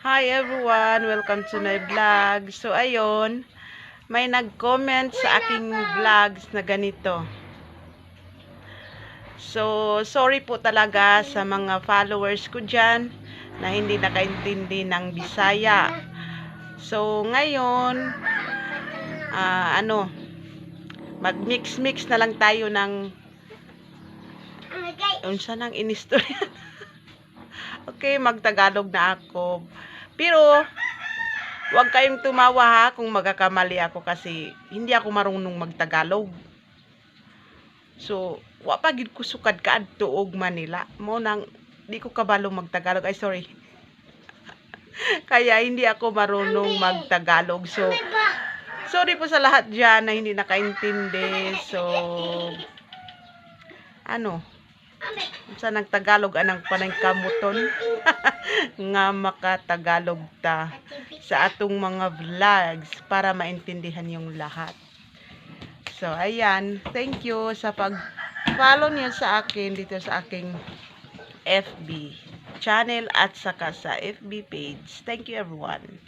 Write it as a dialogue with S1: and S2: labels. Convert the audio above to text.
S1: Hi everyone! Welcome to my vlog. So ayun, may nag-comment sa aking vlogs na ganito. So sorry po talaga sa mga followers ko dyan na hindi nakaintindi ng Bisaya. So ngayon, mag-mix-mix na lang tayo ng unsa nang inistorya. Okay, magtagalog na ako. Pero huwag kayong tumawa ha kung magkakamali ako kasi hindi ako marunong magtagalog. So, wa pa gid ko sukad kaadto og Manila. Mo nang di ko kabalo magtagalog. Ay sorry. Kaya hindi ako marunong magtagalog. So, sorry po sa lahat diyan na hindi nakaintindi. So, sa nagtagalog anang panangkamuton nga makatagalog ta sa atong mga vlogs para maintindihan yung lahat. So ayan, thank you sa pag-follow niyo sa akin dito sa aking FB channel at saka sa FB page. Thank you everyone.